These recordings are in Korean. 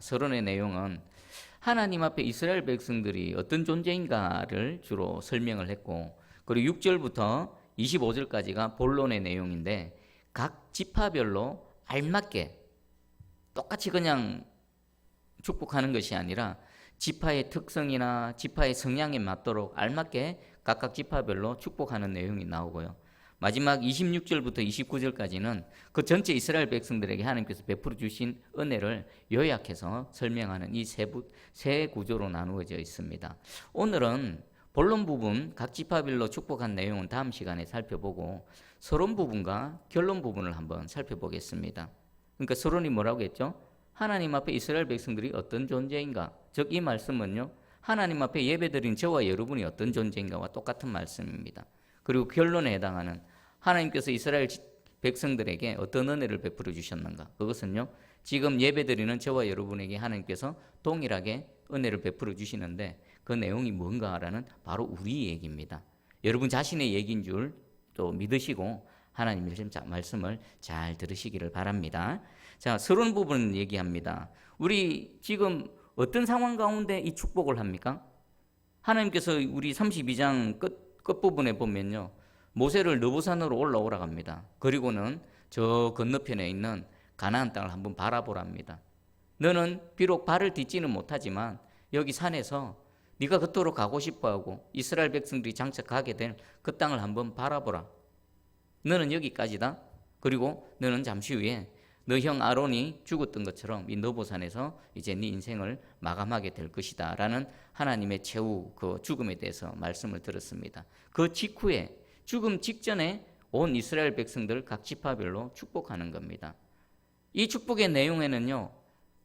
서론의 내용은 하나님 앞에 이스라엘 백성들이 어떤 존재인가를 주로 설명을 했고, 그리고 6절부터 25절까지가 본론의 내용인데, 각 지파별로 알맞게 똑같이 그냥 축복하는 것이 아니라 지파의 특성이나 지파의 성향에 맞도록 알맞게 각각 지파별로 축복하는 내용이 나오고요. 마지막 26절부터 29절까지는 그 전체 이스라엘 백성들에게 하나님께서 베풀어 주신 은혜를 요약해서 설명하는 이 세 구조로 나누어져 있습니다. 오늘은 본론 부분 각 지파별로 축복한 내용은 다음 시간에 살펴보고, 서론 부분과 결론 부분을 한번 살펴보겠습니다. 그러니까 서론이 뭐라고 했죠? 하나님 앞에 이스라엘 백성들이 어떤 존재인가? 즉 이 말씀은요, 하나님 앞에 예배드린 저와 여러분이 어떤 존재인가와 똑같은 말씀입니다. 그리고 결론에 해당하는 하나님께서 이스라엘 백성들에게 어떤 은혜를 베풀어 주셨는가? 그것은요, 지금 예배드리는 저와 여러분에게 하나님께서 동일하게 은혜를 베풀어 주시는데 그 내용이 뭔가라는 바로 우리 얘기입니다. 여러분 자신의 얘기인 줄 또 믿으시고 하나님의 말씀을 잘 들으시기를 바랍니다. 자, 서론 부분 얘기합니다. 우리 지금 어떤 상황 가운데 이 축복을 합니까? 하나님께서 우리 32장 끝부분에 보면요, 모세를 느보산으로 올라오라 합니다. 그리고는 저 건너편에 있는 가나안 땅을 한번 바라보랍니다. 너는 비록 발을 딛지는 못하지만 여기 산에서 네가 그토록 가고 싶어하고 이스라엘 백성들이 장착하게 된 그 땅을 한번 바라보라. 너는 여기까지다. 그리고 너는 잠시 후에 너 형 아론이 죽었던 것처럼 이 느보산에서 이제 네 인생을 마감하게 될 것이다 라는 하나님의 최후 그 죽음에 대해서 말씀을 들었습니다. 그 직후에 죽음 직전에 온 이스라엘 백성들 각 지파별로 축복하는 겁니다. 이 축복의 내용에는요,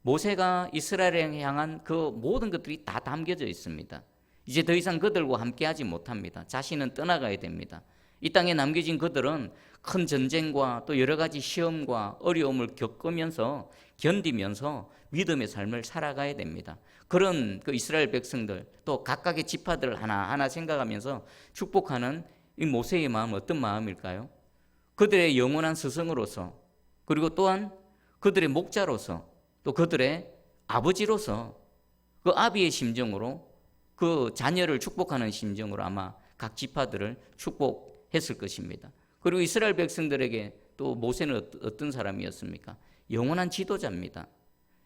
모세가 이스라엘에 향한 그 모든 것들이 다 담겨져 있습니다. 이제 더 이상 그들과 함께하지 못합니다. 자신은 떠나가야 됩니다. 이 땅에 남겨진 그들은 큰 전쟁과 또 여러 가지 시험과 어려움을 겪으면서 견디면서 믿음의 삶을 살아가야 됩니다. 그런 그 이스라엘 백성들 또 각각의 지파들을 하나하나 생각하면서 축복하는 이 모세의 마음은 어떤 마음일까요? 그들의 영원한 스승으로서, 그리고 또한 그들의 목자로서, 또 그들의 아버지로서 그 아비의 심정으로 그 자녀를 축복하는 심정으로 아마 각 지파들을 축복했을 것입니다. 그리고 이스라엘 백성들에게 또 모세는 어떤 사람이었습니까? 영원한 지도자입니다.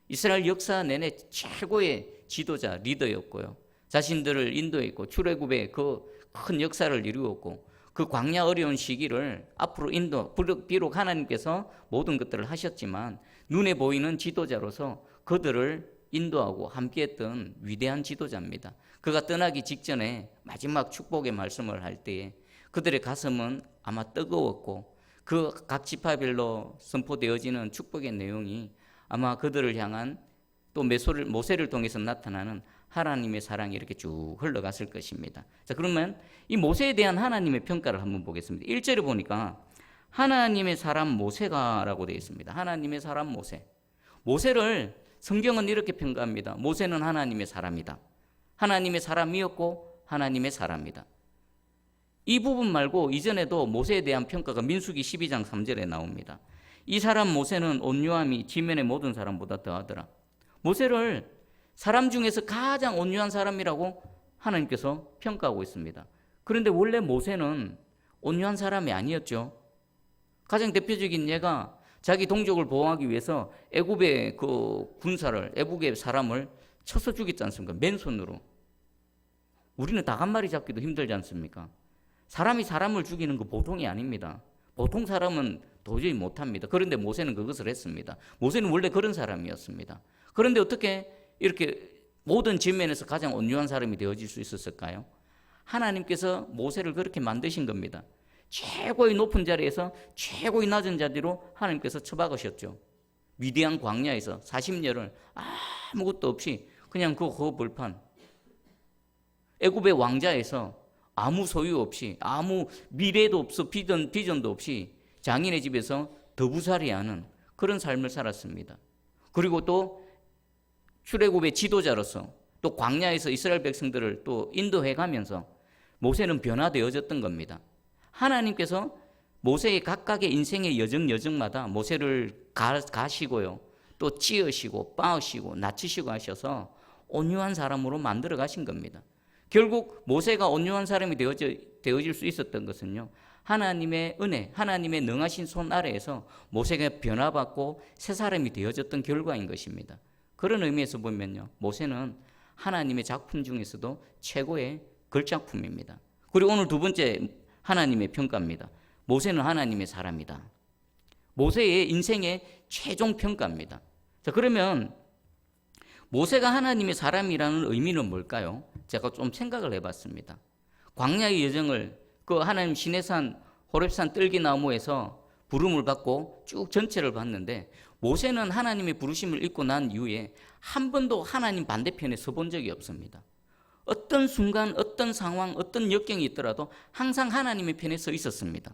이스라엘 역사 내내 최고의 지도자, 리더였고요. 자신들을 인도했고 출애굽의 그 큰 역사를 이루었고 그 광야 어려운 시기를 앞으로 비록 하나님께서 모든 것들을 하셨지만 눈에 보이는 지도자로서 그들을 인도하고 함께했던 위대한 지도자입니다. 그가 떠나기 직전에 마지막 축복의 말씀을 할 때에 그들의 가슴은 아마 뜨거웠고 그 각 지파별로 선포되어지는 축복의 내용이 아마 그들을 향한 또 모세를 통해서 나타나는 하나님의 사랑이 이렇게 쭉 흘러갔을 것입니다. 자, 그러면 이 모세에 대한 하나님의 평가를 한번 보겠습니다. 1절에 보니까 하나님의 사람 모세가라고 되어 있습니다. 하나님의 사람 모세. 모세를 성경은 이렇게 평가합니다. 모세는 하나님의 사람이다. 하나님의 사람이었고 하나님의 사람이다. 이 부분 말고 이전에도 모세에 대한 평가가 민수기 12장 3절에 나옵니다. 이 사람 모세는 온유함이 지면의 모든 사람보다 더하더라. 모세를 사람 중에서 가장 온유한 사람이라고 하나님께서 평가하고 있습니다. 그런데 원래 모세는 온유한 사람이 아니었죠. 가장 대표적인 예가 자기 동족을 보호하기 위해서 애굽의 그 군사를, 애굽의 사람을 쳐서 죽였지 않습니까? 맨손으로. 우리는 닭 한 마리 잡기도 힘들지 않습니까? 사람이 사람을 죽이는 거 보통이 아닙니다. 보통 사람은 도저히 못합니다. 그런데 모세는 그것을 했습니다. 모세는 원래 그런 사람이었습니다. 그런데 어떻게 이렇게 모든 지면에서 가장 온유한 사람이 되어질 수 있었을까요? 하나님께서 모세를 그렇게 만드신 겁니다. 최고의 높은 자리에서 최고의 낮은 자리로 하나님께서 처박으셨죠. 위대한 광야에서 40년을 아무것도 없이 그냥 그 허벌판, 애굽의 왕자에서 아무 소유 없이, 아무 미래도 없어, 비전도 없이 장인의 집에서 더부살이하는 그런 삶을 살았습니다. 그리고 또 출애굽의 지도자로서 또 광야에서 이스라엘 백성들을 또 인도해 가면서 모세는 변화되어졌던 겁니다. 하나님께서 모세의 각각의 인생의 여정마다 모세를 가시고요. 또 찌으시고 빻으시고 낮추시고 하셔서 온유한 사람으로 만들어 가신 겁니다. 결국 모세가 온유한 사람이 되어질 수 있었던 것은요, 하나님의 은혜, 하나님의 능하신 손 아래에서 모세가 변화받고 새 사람이 되어졌던 결과인 것입니다. 그런 의미에서 보면요, 모세는 하나님의 작품 중에서도 최고의 걸작품입니다. 그리고 오늘 두 번째 하나님의 평가입니다. 모세는 하나님의 사람이다. 모세의 인생의 최종 평가입니다. 자, 그러면 모세가 하나님의 사람이라는 의미는 뭘까요? 제가 좀 생각을 해봤습니다. 광야의 여정을 그 하나님 시내산 호렙산 뜰기나무에서 부름을 받고 쭉 전체를 봤는데, 모세는 하나님의 부르심을 입고 난 이후에 한 번도 하나님 반대편에 서본 적이 없습니다. 어떤 순간, 어떤 상황, 어떤 역경이 있더라도 항상 하나님의 편에 서 있었습니다.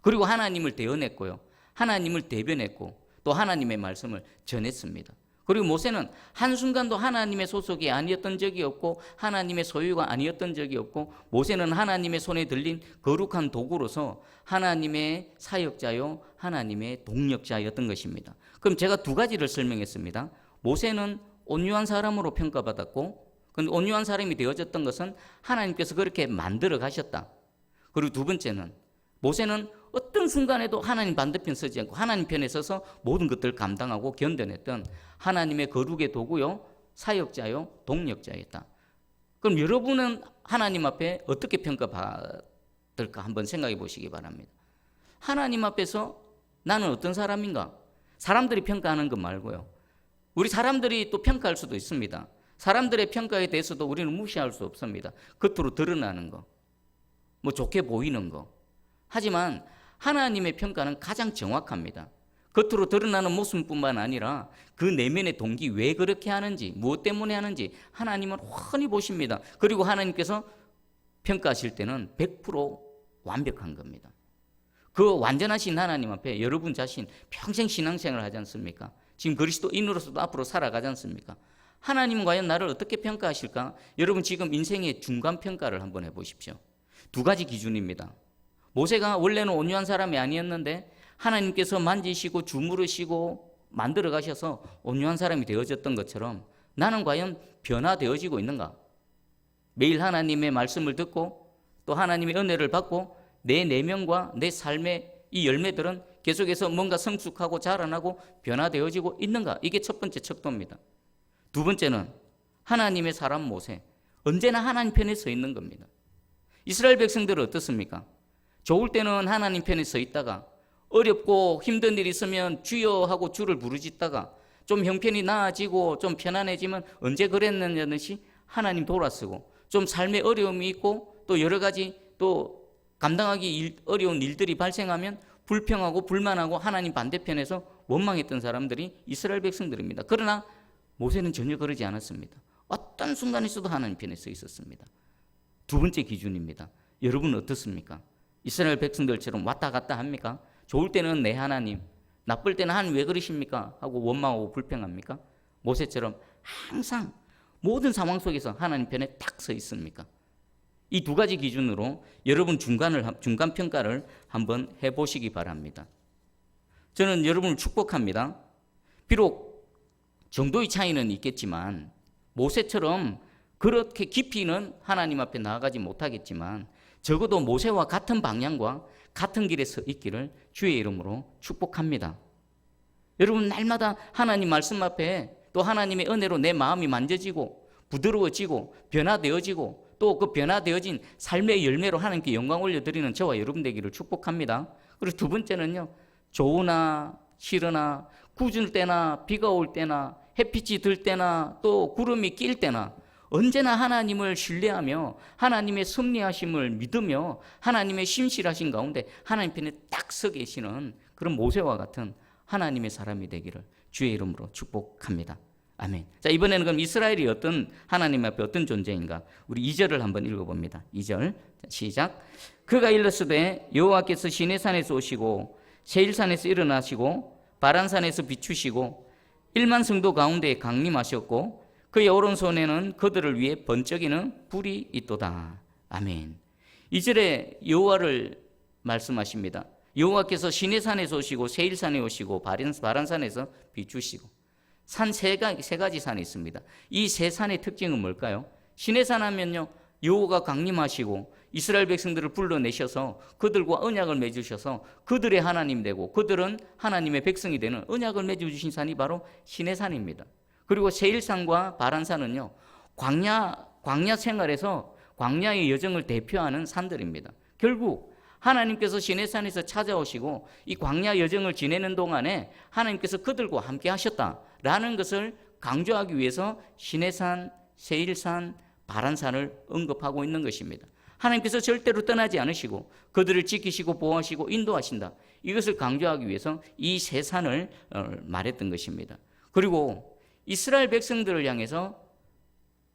그리고 하나님을 대언했고요, 하나님을 대변했고, 또 하나님의 말씀을 전했습니다. 그리고 모세는 한순간도 하나님의 소속이 아니었던 적이 없고 하나님의 소유가 아니었던 적이 없고, 모세는 하나님의 손에 들린 거룩한 도구로서 하나님의 사역자요 하나님의 동력자였던 것입니다. 그럼 제가 두 가지를 설명했습니다. 모세는 온유한 사람으로 평가받았고, 근데 온유한 사람이 되어졌던 것은 하나님께서 그렇게 만들어 가셨다. 그리고 두 번째는 모세는 어떤 순간에도 하나님 반대편 서지 않고 하나님 편에 서서 모든 것들을 감당하고 견뎌냈던 하나님의 거룩의 도구요 사역자요 동력자였다. 그럼 여러분은 하나님 앞에 어떻게 평가받을까 한번 생각해 보시기 바랍니다. 하나님 앞에서 나는 어떤 사람인가? 사람들이 평가하는 것 말고요, 우리 사람들이 또 평가할 수도 있습니다. 사람들의 평가에 대해서도 우리는 무시할 수 없습니다. 겉으로 드러나는 거, 뭐 좋게 보이는 거. 하지만 하나님의 평가는 가장 정확합니다. 겉으로 드러나는 모습뿐만 아니라 그 내면의 동기, 왜 그렇게 하는지, 무엇 때문에 하는지 하나님은 훤히 보십니다. 그리고 하나님께서 평가하실 때는 100% 완벽한 겁니다. 그 완전하신 하나님 앞에 여러분 자신 평생 신앙생활을 하지 않습니까? 지금 그리스도인으로서도 앞으로 살아가지 않습니까? 하나님은 과연 나를 어떻게 평가하실까? 여러분 지금 인생의 중간평가를 한번 해보십시오. 두 가지 기준입니다. 모세가 원래는 온유한 사람이 아니었는데 하나님께서 만지시고 주무르시고 만들어 가셔서 온유한 사람이 되어졌던 것처럼 나는 과연 변화되어지고 있는가? 매일 하나님의 말씀을 듣고 또 하나님의 은혜를 받고 내 내면과 내 삶의 이 열매들은 계속해서 뭔가 성숙하고 자라나고 변화되어지고 있는가? 이게 첫 번째 척도입니다. 두 번째는 하나님의 사람 모세, 언제나 하나님 편에 서 있는 겁니다. 이스라엘 백성들은 어떻습니까? 좋을 때는 하나님 편에 서 있다가 어렵고 힘든 일이 있으면 주여 하고 주를 부르짖다가 좀 형편이 나아지고 좀 편안해지면 언제 그랬느냐는 듯이 하나님 돌아서고, 좀 삶에 어려움이 있고 또 여러 가지 또 감당하기 어려운 일들이 발생하면 불평하고 불만하고 하나님 반대편에서 원망했던 사람들이 이스라엘 백성들입니다. 그러나 모세는 전혀 그러지 않았습니다. 어떤 순간에서도 하나님 편에 서 있었습니다. 두 번째 기준입니다. 여러분은 어떻습니까? 이스라엘 백성들처럼 왔다 갔다 합니까? 좋을 때는 내 하나님, 나쁠 때는 하나님 왜 그러십니까? 하고 원망하고 불평합니까? 모세처럼 항상 모든 상황 속에서 하나님 편에 딱 서 있습니까? 이 두 가지 기준으로 여러분 중간 평가를 한번 해보시기 바랍니다. 저는 여러분을 축복합니다. 비록 정도의 차이는 있겠지만 모세처럼 그렇게 깊이는 하나님 앞에 나아가지 못하겠지만 적어도 모세와 같은 방향과 같은 길에 서 있기를 주의 이름으로 축복합니다. 여러분 날마다 하나님 말씀 앞에 또 하나님의 은혜로 내 마음이 만져지고 부드러워지고 변화되어지고 또 그 변화되어진 삶의 열매로 하나님께 영광 올려드리는 저와 여러분 되기를 축복합니다. 그리고 두 번째는요, 좋으나 싫으나 궂을 때나 비가 올 때나 햇빛이 들 때나 또 구름이 낄 때나 언제나 하나님을 신뢰하며 하나님의 섭리하심을 믿으며 하나님의 신실하신 가운데 하나님 편에 딱 서 계시는 그런 모세와 같은 하나님의 사람이 되기를 주의 이름으로 축복합니다. 아멘. 자, 이번에는 그럼 이스라엘이 어떤 하나님 앞에 어떤 존재인가? 우리 2절을 한번 읽어봅니다. 2절 시작. 그가 일렀으되 여호와께서 시내산에서 오시고 세일산에서 일어나시고 바란산에서 비추시고 1만 성도 가운데 강림하셨고 그의 오른손에는 그들을 위해 번쩍이는 불이 있도다. 아멘. 2절에 여호와를 말씀하십니다. 여호와께서 시내산에서 오시고 세일산에 오시고 바란산에서 비추시고, 산 세 가지 산이 있습니다. 이 세 산의 특징은 뭘까요? 시내산 하면요, 여호와가 강림하시고 이스라엘 백성들을 불러내셔서 그들과 언약을 맺으셔서 그들의 하나님 되고 그들은 하나님의 백성이 되는 언약을 맺어주신 산이 바로 시내산입니다. 그리고 세일산과 바란산은요, 광야 생활에서 광야의 여정을 대표하는 산들입니다. 결국 하나님께서 시내산에서 찾아오시고 이 광야 여정을 지내는 동안에 하나님께서 그들과 함께 하셨다라는 것을 강조하기 위해서 시내산, 세일산, 바란산을 언급하고 있는 것입니다. 하나님께서 절대로 떠나지 않으시고 그들을 지키시고 보호하시고 인도하신다. 이것을 강조하기 위해서 이 세 산을 말했던 것입니다. 그리고 이스라엘 백성들을 향해서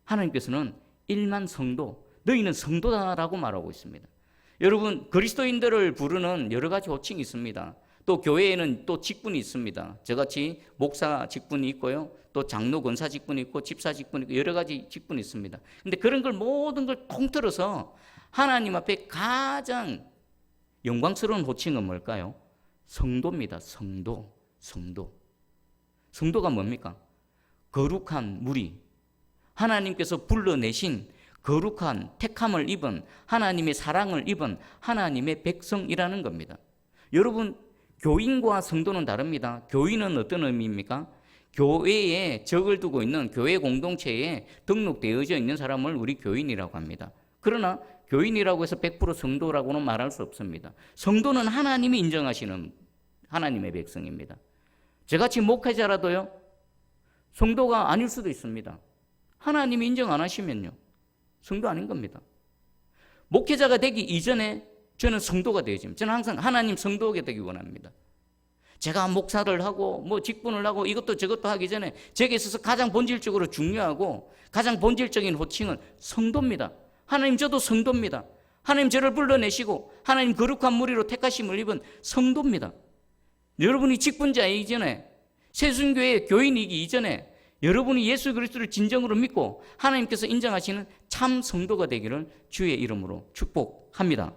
하나님께서는 1만 성도, 너희는 성도다라고 말하고 있습니다. 여러분, 그리스도인들을 부르는 여러 가지 호칭이 있습니다. 또 교회에는 또 직분이 있습니다. 저같이 목사 직분이 있고요, 또 장로 권사 직분이 있고 집사 직분이 있고 여러 가지 직분이 있습니다. 근데 그런 걸 모든 걸 통틀어서 하나님 앞에 가장 영광스러운 호칭은 뭘까요? 성도입니다. 성도가 뭡니까? 거룩한 무리, 하나님께서 불러내신 거룩한 택함을 입은, 하나님의 사랑을 입은 하나님의 백성이라는 겁니다. 여러분, 교인과 성도는 다릅니다. 교인은 어떤 의미입니까? 교회에 적을 두고 있는, 교회 공동체에 등록되어져 있는 사람을 우리 교인이라고 합니다. 그러나 교인이라고 해서 100% 성도라고는 말할 수 없습니다. 성도는 하나님이 인정하시는 하나님의 백성입니다. 저같이 목회자라도요, 성도가 아닐 수도 있습니다. 하나님이 인정 안 하시면요, 성도 아닌 겁니다. 목회자가 되기 이전에 저는 성도가 되어집니다. 저는 항상 하나님 성도가 되기 원합니다. 제가 목사를 하고 뭐 직분을 하고 이것도 저것도 하기 전에 제게 있어서 가장 본질적으로 중요하고 가장 본질적인 호칭은 성도입니다. 하나님, 저도 성도입니다. 하나님, 저를 불러내시고 하나님 거룩한 무리로 택하심을 입은 성도입니다. 여러분이 직분자이기 이전에, 새순교회 교인이기 이전에 여러분이 예수 그리스도를 진정으로 믿고 하나님께서 인정하시는 참 성도가 되기를 주의 이름으로 축복합니다.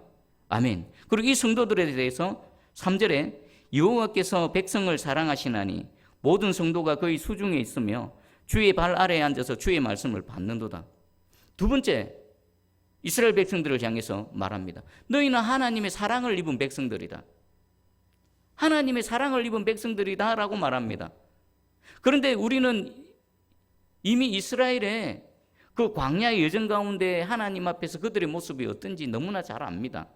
아멘. 그리고 이 성도들에 대해서 3절에 여호와께서 백성을 사랑하시나니 모든 성도가 그의 수중에 있으며 주의 발 아래에 앉아서 주의 말씀을 받는도다. 두 번째, 이스라엘 백성들을 향해서 말합니다. 너희는 하나님의 사랑을 입은 백성들이다. 하나님의 사랑을 입은 백성들이다 라고 말합니다. 그런데 우리는 이미 이스라엘의 그 광야의 여정 가운데 하나님 앞에서 그들의 모습이 어떤지 너무나 잘 압니다.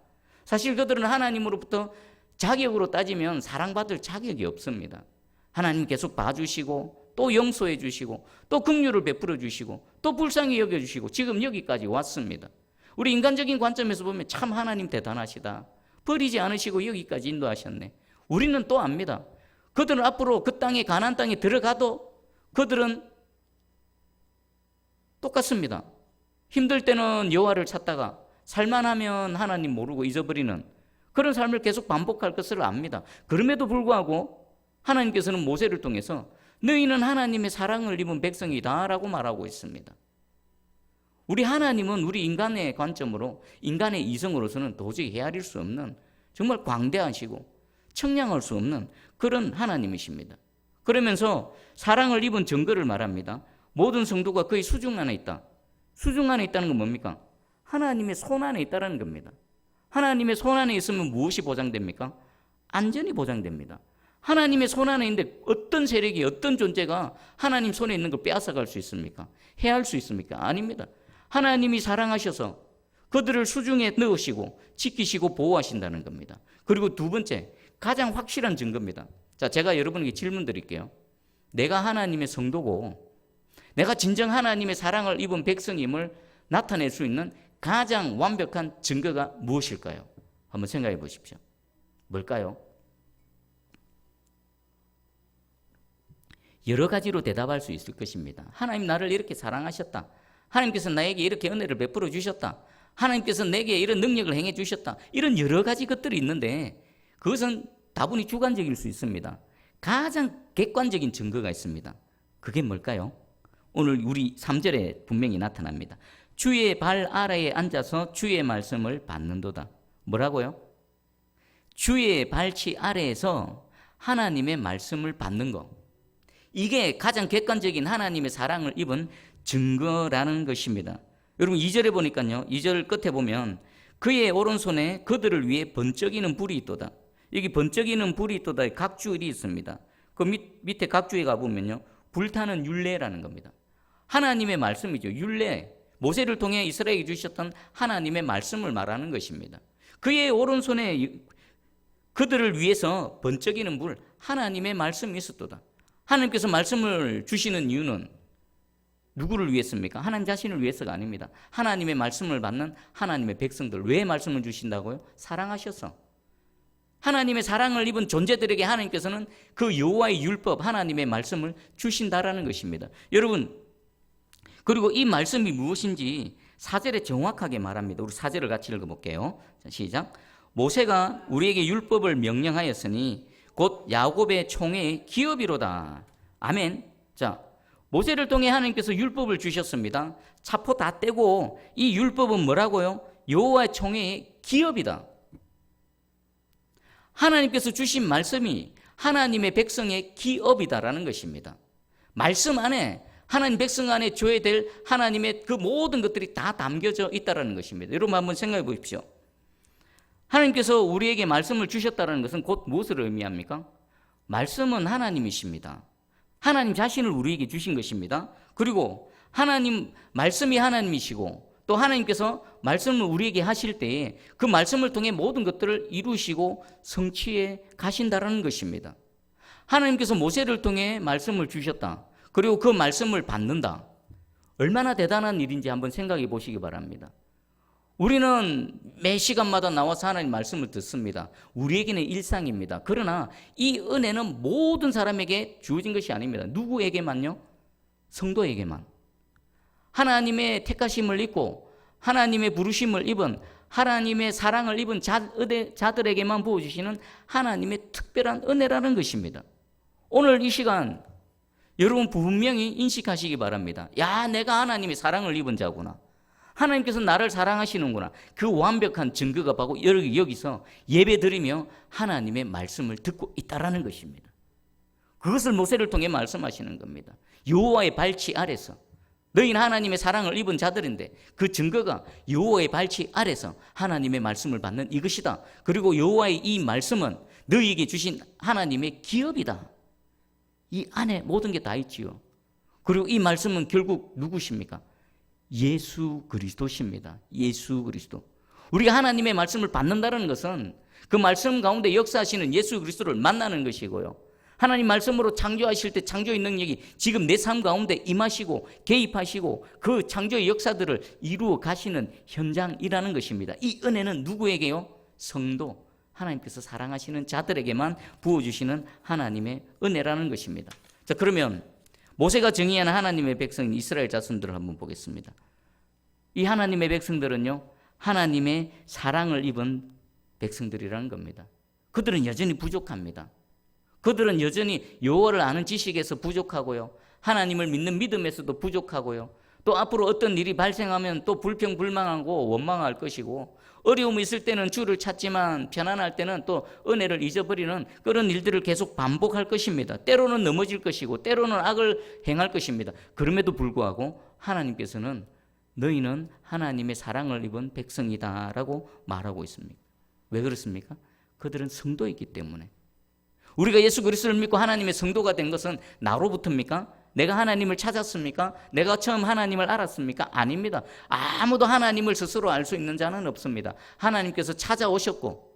사실 그들은 하나님으로부터 자격으로 따지면 사랑받을 자격이 없습니다. 하나님 계속 봐주시고 또 용서해 주시고 또 긍휼을 베풀어 주시고 또 불쌍히 여겨주시고 지금 여기까지 왔습니다. 우리 인간적인 관점에서 보면 참 하나님 대단하시다. 버리지 않으시고 여기까지 인도하셨네. 우리는 또 압니다. 그들은 앞으로 그 땅에, 가나안 땅에 들어가도 그들은 똑같습니다. 힘들 때는 여호와를 찾다가 살만하면 하나님 모르고 잊어버리는 그런 삶을 계속 반복할 것을 압니다. 그럼에도 불구하고 하나님께서는 모세를 통해서 너희는 하나님의 사랑을 입은 백성이다 라고 말하고 있습니다. 우리 하나님은 우리 인간의 관점으로, 인간의 이성으로서는 도저히 헤아릴 수 없는 정말 광대하시고 청량할 수 없는 그런 하나님이십니다. 그러면서 사랑을 입은 증거를 말합니다. 모든 성도가 그의 수중 안에 있다. 수중 안에 있다는 건 뭡니까? 하나님의 손 안에 있다는 겁니다. 하나님의 손 안에 있으면 무엇이 보장됩니까? 안전이 보장됩니다. 하나님의 손 안에 있는데 어떤 세력이, 어떤 존재가 하나님 손에 있는 걸 빼앗아갈 수 있습니까? 해할 수 있습니까? 아닙니다. 하나님이 사랑하셔서 그들을 수중에 넣으시고 지키시고 보호하신다는 겁니다. 그리고 두 번째, 가장 확실한 증거입니다. 자, 제가 여러분에게 질문 드릴게요. 내가 하나님의 성도고 내가 진정 하나님의 사랑을 입은 백성임을 나타낼 수 있는 가장 완벽한 증거가 무엇일까요? 한번 생각해 보십시오. 뭘까요? 여러 가지로 대답할 수 있을 것입니다. 하나님 나를 이렇게 사랑하셨다. 하나님께서 나에게 이렇게 은혜를 베풀어 주셨다. 하나님께서 내게 이런 능력을 행해 주셨다. 이런 여러 가지 것들이 있는데 그것은 다분히 주관적일 수 있습니다. 가장 객관적인 증거가 있습니다. 그게 뭘까요? 오늘 우리 3절에 분명히 나타납니다. 주의 발 아래에 앉아서 주의 말씀을 받는도다. 뭐라고요? 주의 발치 아래에서 하나님의 말씀을 받는 것. 이게 가장 객관적인 하나님의 사랑을 입은 증거라는 것입니다. 여러분 2절에 보니까요. 2절 끝에 보면 그의 오른손에 그들을 위해 번쩍이는 불이 있도다. 여기 번쩍이는 불이 있도다에 각주일이 있습니다. 그 밑에 각주에 가보면요. 불타는 율례라는 겁니다. 하나님의 말씀이죠. 율례. 모세를 통해 이스라엘에게 주셨던 하나님의 말씀을 말하는 것입니다. 그의 오른손에 그들을 위해서 번쩍이는 불, 하나님의 말씀이 있었도다. 하나님께서 말씀을 주시는 이유는 누구를 위해서입니까? 하나님 자신을 위해서가 아닙니다. 하나님의 말씀을 받는 하나님의 백성들. 왜 말씀을 주신다고요? 사랑하셔서. 하나님의 사랑을 입은 존재들에게 하나님께서는 그 여호와의 율법, 하나님의 말씀을 주신다라는 것입니다. 여러분, 그리고 이 말씀이 무엇인지 4절에 정확하게 말합니다. 우리 4절을 같이 읽어볼게요. 자, 시작. 모세가 우리에게 율법을 명령하였으니 곧 야곱의 총회의 기업이로다. 아멘. 자, 모세를 통해 하나님께서 율법을 주셨습니다. 차포 다 떼고 이 율법은 뭐라고요? 여호와의 총회의 기업이다. 하나님께서 주신 말씀이 하나님의 백성의 기업이다라는 것입니다. 말씀 안에 하나님 백성 안에 줘야 될 하나님의 그 모든 것들이 다 담겨져 있다는 것입니다. 여러분 한번 생각해 보십시오. 하나님께서 우리에게 말씀을 주셨다는 것은 곧 무엇을 의미합니까? 말씀은 하나님이십니다. 하나님 자신을 우리에게 주신 것입니다. 그리고 하나님, 말씀이 하나님이시고 또 하나님께서 말씀을 우리에게 하실 때에 그 말씀을 통해 모든 것들을 이루시고 성취해 가신다는 것입니다. 하나님께서 모세를 통해 말씀을 주셨다. 그리고 그 말씀을 받는다. 얼마나 대단한 일인지 한번 생각해 보시기 바랍니다. 우리는 매 시간마다 나와서 하나님 말씀을 듣습니다. 우리에게는 일상입니다. 그러나 이 은혜는 모든 사람에게 주어진 것이 아닙니다. 누구에게만요? 성도에게만. 하나님의 택하심을 입고 하나님의 부르심을 입은 하나님의 사랑을 입은 자들에게만 부어주시는 하나님의 특별한 은혜라는 것입니다. 오늘 이 시간 여러분 분명히 인식하시기 바랍니다. 야, 내가 하나님의 사랑을 입은 자구나. 하나님께서 나를 사랑하시는구나. 그 완벽한 증거가 바로 여기서 예배드리며 하나님의 말씀을 듣고 있다라는 것입니다. 그것을 모세를 통해 말씀하시는 겁니다. 여호와의 발치 아래서 너희는 하나님의 사랑을 입은 자들인데 그 증거가 여호와의 발치 아래서 하나님의 말씀을 받는 이것이다. 그리고 여호와의 이 말씀은 너희에게 주신 하나님의 기업이다. 이 안에 모든 게 다 있지요. 그리고 이 말씀은 결국 누구십니까? 예수 그리스도십니다. 예수 그리스도. 우리가 하나님의 말씀을 받는다는 것은 그 말씀 가운데 역사하시는 예수 그리스도를 만나는 것이고요. 하나님 말씀으로 창조하실 때 창조의 능력이 지금 내 삶 가운데 임하시고 개입하시고 그 창조의 역사들을 이루어 가시는 현장이라는 것입니다. 이 은혜는 누구에게요? 성도, 하나님께서 사랑하시는 자들에게만 부어주시는 하나님의 은혜라는 것입니다. 자, 그러면 모세가 정의한 하나님의 백성인 이스라엘 자손들을 한번 보겠습니다. 이 하나님의 백성들은요, 하나님의 사랑을 입은 백성들이라는 겁니다. 그들은 여전히 부족합니다. 그들은 여전히 여호와를 아는 지식에서 부족하고요. 하나님을 믿는 믿음에서도 부족하고요. 또 앞으로 어떤 일이 발생하면 또 불평불만하고 원망할 것이고 어려움이 있을 때는 주를 찾지만 편안할 때는 또 은혜를 잊어버리는 그런 일들을 계속 반복할 것입니다. 때로는 넘어질 것이고 때로는 악을 행할 것입니다. 그럼에도 불구하고 하나님께서는 너희는 하나님의 사랑을 입은 백성이다라고 말하고 있습니다. 왜 그렇습니까? 그들은 성도이기 때문에. 우리가 예수 그리스도를 믿고 하나님의 성도가 된 것은 나로부터입니까? 내가 하나님을 찾았습니까? 내가 처음 하나님을 알았습니까? 아닙니다. 아무도 하나님을 스스로 알 수 있는 자는 없습니다. 하나님께서 찾아오셨고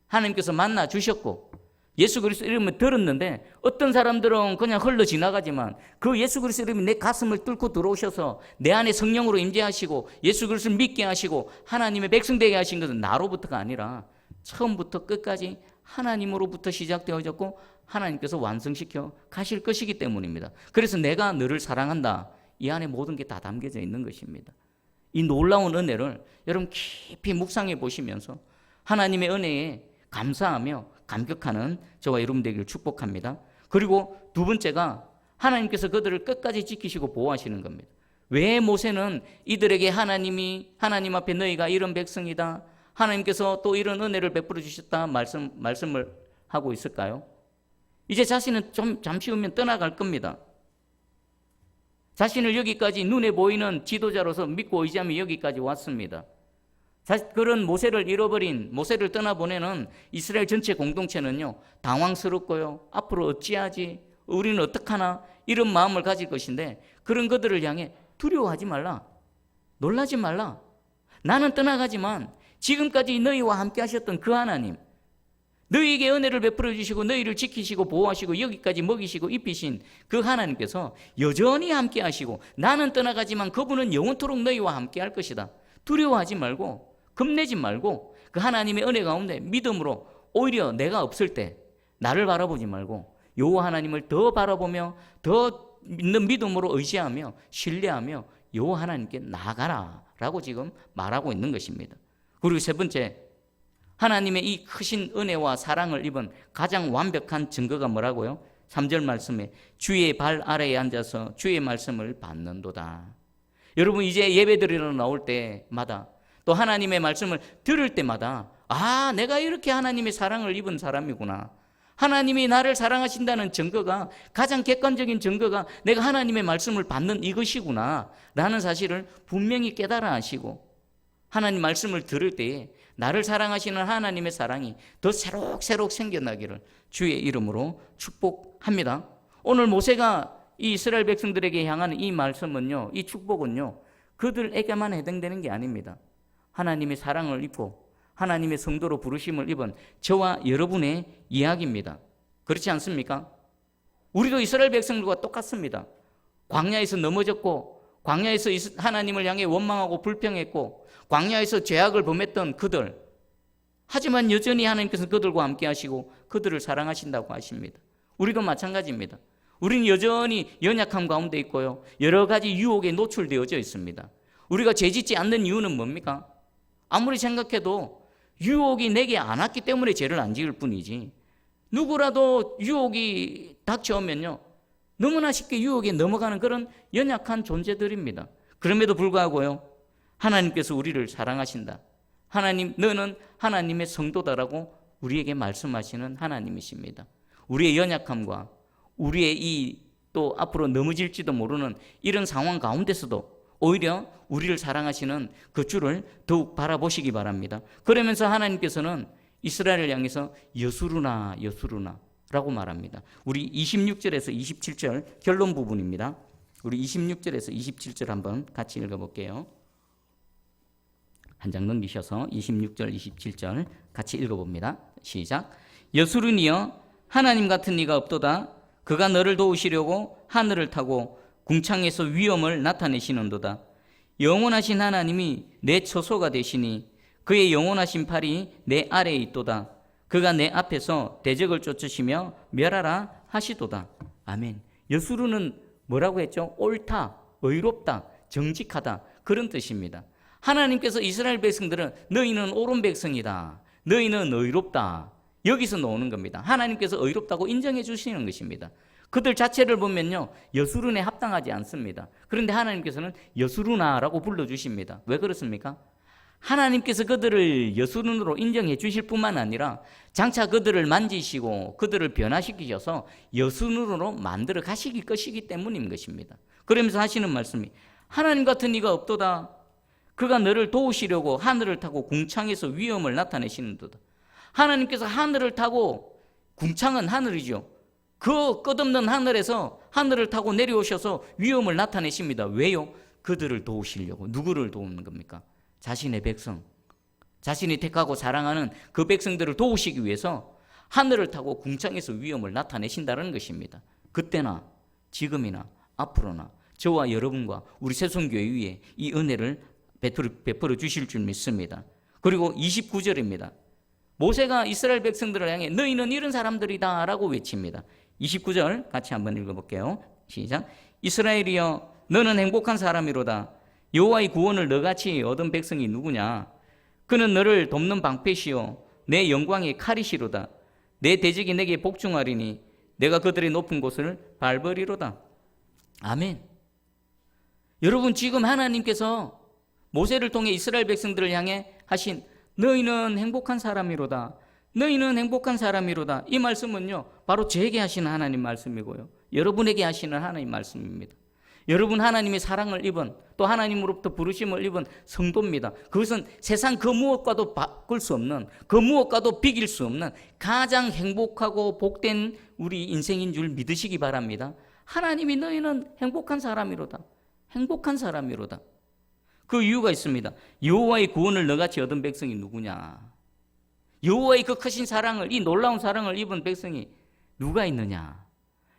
하나님께서 만나 주셨고 예수 그리스도 이름을 들었는데 어떤 사람들은 그냥 흘러 지나가지만 그 예수 그리스도 이름이 내 가슴을 뚫고 들어오셔서 내 안에 성령으로 임재하시고 예수 그리스도를 믿게 하시고 하나님의 백성 되게 하신 것은 나로부터가 아니라 처음부터 끝까지 하나님으로부터 시작되어졌고 하나님께서 완성시켜 가실 것이기 때문입니다. 그래서 내가 너를 사랑한다. 이 안에 모든 게 다 담겨져 있는 것입니다. 이 놀라운 은혜를 여러분 깊이 묵상해 보시면서 하나님의 은혜에 감사하며 감격하는 저와 여러분 되기를 축복합니다. 그리고 두 번째가 하나님께서 그들을 끝까지 지키시고 보호하시는 겁니다. 왜 모세는 이들에게 하나님 앞에 너희가 이런 백성이다. 하나님께서 또 이런 은혜를 베풀어 주셨다 말씀을 하고 있을까요? 이제 자신은 좀 잠시 후면 떠나갈 겁니다. 자신을 여기까지 눈에 보이는 지도자로서 믿고 의지하며 여기까지 왔습니다. 그런 모세를 잃어버린, 모세를 떠나보내는 이스라엘 전체 공동체는요, 당황스럽고요, 앞으로 어찌하지, 우리는 어떡하나, 이런 마음을 가질 것인데, 그런 그들을 향해 두려워하지 말라, 놀라지 말라. 나는 떠나가지만 지금까지 너희와 함께 하셨던 그 하나님, 너희에게 은혜를 베풀어 주시고 너희를 지키시고 보호하시고 여기까지 먹이시고 입히신 그 하나님께서 여전히 함께 하시고, 나는 떠나가지만 그분은 영원토록 너희와 함께 할 것이다. 두려워하지 말고 겁내지 말고 그 하나님의 은혜 가운데 믿음으로, 오히려 내가 없을 때 나를 바라보지 말고 여호와 하나님을 더 바라보며 더 있는 믿음으로 의지하며 신뢰하며 여호와 하나님께 나아가라 라고 지금 말하고 있는 것입니다. 그리고 세 번째, 하나님의 이 크신 은혜와 사랑을 입은 가장 완벽한 증거가 뭐라고요? 3절 말씀에 주의 발 아래에 앉아서 주의 말씀을 받는도다. 여러분, 이제 예배드리러 나올 때마다 또 하나님의 말씀을 들을 때마다, 아, 내가 이렇게 하나님의 사랑을 입은 사람이구나. 하나님이 나를 사랑하신다는 증거가, 가장 객관적인 증거가 내가 하나님의 말씀을 받는 이것이구나 라는 사실을 분명히 깨달아 하시고, 하나님 말씀을 들을 때에 나를 사랑하시는 하나님의 사랑이 더 새록새록 생겨나기를 주의 이름으로 축복합니다. 오늘 모세가 이 이스라엘 백성들에게 향하는 이 말씀은요, 이 축복은요, 그들에게만 해당되는 게 아닙니다. 하나님의 사랑을 입고 하나님의 성도로 부르심을 입은 저와 여러분의 이야기입니다. 그렇지 않습니까? 우리도 이스라엘 백성들과 똑같습니다. 광야에서 넘어졌고, 광야에서 하나님을 향해 원망하고 불평했고, 광야에서 죄악을 범했던 그들, 하지만 여전히 하나님께서 그들과 함께 하시고 그들을 사랑하신다고 하십니다. 우리도 마찬가지입니다. 우리는 여전히 연약함 가운데 있고요, 여러 가지 유혹에 노출되어져 있습니다. 우리가 죄짓지 않는 이유는 뭡니까? 아무리 생각해도 유혹이 내게 안 왔기 때문에 죄를 안 지을 뿐이지, 누구라도 유혹이 닥쳐오면요, 너무나 쉽게 유혹에 넘어가는 그런 연약한 존재들입니다. 그럼에도 불구하고요, 하나님께서 우리를 사랑하신다, 하나님, 너는 하나님의 성도다라고 우리에게 말씀하시는 하나님이십니다. 우리의 연약함과 우리의 이 또 앞으로 넘어질지도 모르는 이런 상황 가운데서도 오히려 우리를 사랑하시는 그 주를 더욱 바라보시기 바랍니다. 그러면서 하나님께서는 이스라엘을 향해서 여수르나 여수르나 라고 말합니다. 우리 26절에서 27절 결론 부분입니다. 우리 26절에서 27절 한번 같이 읽어볼게요. 한 장 넘기셔서 26절 27절 같이 읽어봅니다. 시작. 여수르니여, 하나님 같은 이가 없도다. 그가 너를 도우시려고 하늘을 타고 궁창에서 위엄을 나타내시는도다. 영원하신 하나님이 내 처소가 되시니 그의 영원하신 팔이 내 아래에 있도다. 그가 내 앞에서 대적을 쫓으시며 멸하라 하시도다. 아멘. 여수르는 뭐라고 했죠? 옳다, 의롭다, 정직하다, 그런 뜻입니다. 하나님께서 이스라엘 백성들은 너희는 옳은 백성이다, 너희는 의롭다, 여기서 나오는 겁니다. 하나님께서 의롭다고 인정해 주시는 것입니다. 그들 자체를 보면요, 여수르에 합당하지 않습니다. 그런데 하나님께서는 여수르나라고 불러주십니다. 왜 그렇습니까? 하나님께서 그들을 여수르로 인정해 주실 뿐만 아니라 장차 그들을 만지시고 그들을 변화시키셔서 여수르로 만들어 가시기 것이기 때문인 것입니다. 그러면서 하시는 말씀이 하나님 같은 이가 없도다. 그가 너를 도우시려고 하늘을 타고 궁창에서 위엄을 나타내시는도다. 하나님께서 하늘을 타고, 궁창은 하늘이죠, 그 끝없는 하늘에서 하늘을 타고 내려오셔서 위엄을 나타내십니다. 왜요? 그들을 도우시려고. 누구를 도우는 겁니까? 자신의 백성, 자신이 택하고 사랑하는 그 백성들을 도우시기 위해서 하늘을 타고 궁창에서 위엄을 나타내신다는 것입니다. 그때나 지금이나 앞으로나 저와 여러분과 우리 새송교회 위에 이 은혜를 베풀어 주실 줄 믿습니다. 그리고 29절입니다. 모세가 이스라엘 백성들을 향해 너희는 이런 사람들이다 라고 외칩니다. 29절 같이 한번 읽어볼게요. 시작. 이스라엘이여, 너는 행복한 사람이로다. 여호와의 구원을 너같이 얻은 백성이 누구냐? 그는 너를 돕는 방패시요 내 영광의 칼이시로다. 내 대적이 내게 복종하리니 내가 그들의 높은 곳을 밟으리로다. 아멘. 여러분, 지금 하나님께서 모세를 통해 이스라엘 백성들을 향해 하신 너희는 행복한 사람이로다, 너희는 행복한 사람이로다, 이 말씀은요 바로 저에게 하시는 하나님 말씀이고요, 여러분에게 하시는 하나님 말씀입니다. 여러분 하나님의 사랑을 입은 또 하나님으로부터 부르심을 입은 성도입니다. 그것은 세상 그 무엇과도 바꿀 수 없는 그 무엇과도 비길 수 없는 가장 행복하고 복된 우리 인생인 줄 믿으시기 바랍니다. 하나님이 너희는 행복한 사람이로다. 행복한 사람이로다. 그 이유가 있습니다. 여호와의 구원을 너같이 얻은 백성이 누구냐? 여호와의 그 크신 사랑을, 이 놀라운 사랑을 입은 백성이 누가 있느냐?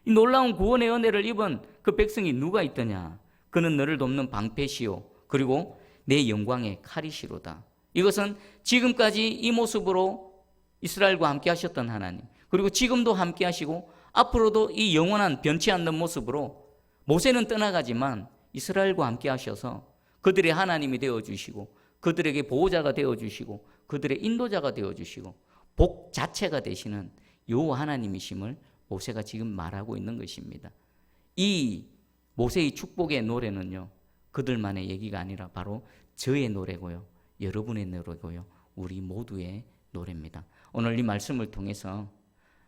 이 놀라운 구원의 은혜를 입은 그 백성이 누가 있더냐? 그는 너를 돕는 방패시요 그리고 내 영광의 칼이시로다. 이것은 지금까지 이 모습으로 이스라엘과 함께 하셨던 하나님, 그리고 지금도 함께 하시고 앞으로도 이 영원한 변치 않는 모습으로 모세는 떠나가지만 이스라엘과 함께 하셔서 그들의 하나님이 되어주시고 그들에게 보호자가 되어주시고 그들의 인도자가 되어주시고 복 자체가 되시는 여호와 하나님이심을 모세가 지금 말하고 있는 것입니다. 이 모세의 축복의 노래는요, 그들만의 얘기가 아니라 바로 저의 노래고요, 여러분의 노래고요, 우리 모두의 노래입니다. 오늘 이 말씀을 통해서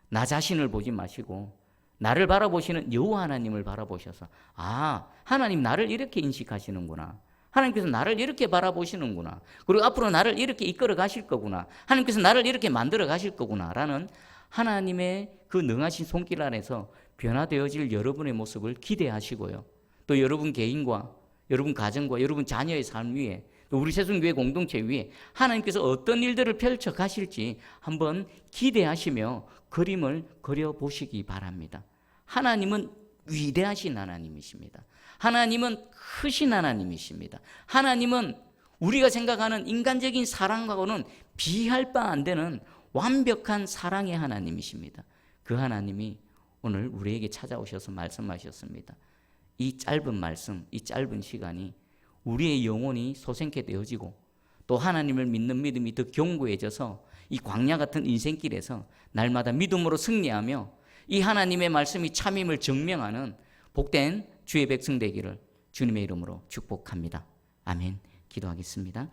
나 자신을 보지 마시고 나를 바라보시는 여호와 하나님을 바라보셔서, 아, 하나님 나를 이렇게 인식하시는구나, 하나님께서 나를 이렇게 바라보시는구나, 그리고 앞으로 나를 이렇게 이끌어 가실 거구나, 하나님께서 나를 이렇게 만들어 가실 거구나 라는 하나님의 그 능하신 손길 안에서 변화되어질 여러분의 모습을 기대하시고요, 또 여러분 개인과 여러분 가정과 여러분 자녀의 삶 위에 또 우리 세상교회 공동체 위에 하나님께서 어떤 일들을 펼쳐 가실지 한번 기대하시며 그림을 그려보시기 바랍니다. 하나님은 위대하신 하나님이십니다. 하나님은 크신 하나님이십니다. 하나님은 우리가 생각하는 인간적인 사랑과는 비할 바 안 되는 완벽한 사랑의 하나님이십니다. 그 하나님이 오늘 우리에게 찾아오셔서 말씀하셨습니다. 이 짧은 말씀, 이 짧은 시간이 우리의 영혼이 소생케 되어지고 또 하나님을 믿는 믿음이 더 견고해져서 이 광야 같은 인생길에서 날마다 믿음으로 승리하며 이 하나님의 말씀이 참임을 증명하는 복된 주의 백성 되기를 주님의 이름으로 축복합니다. 아멘. 기도하겠습니다.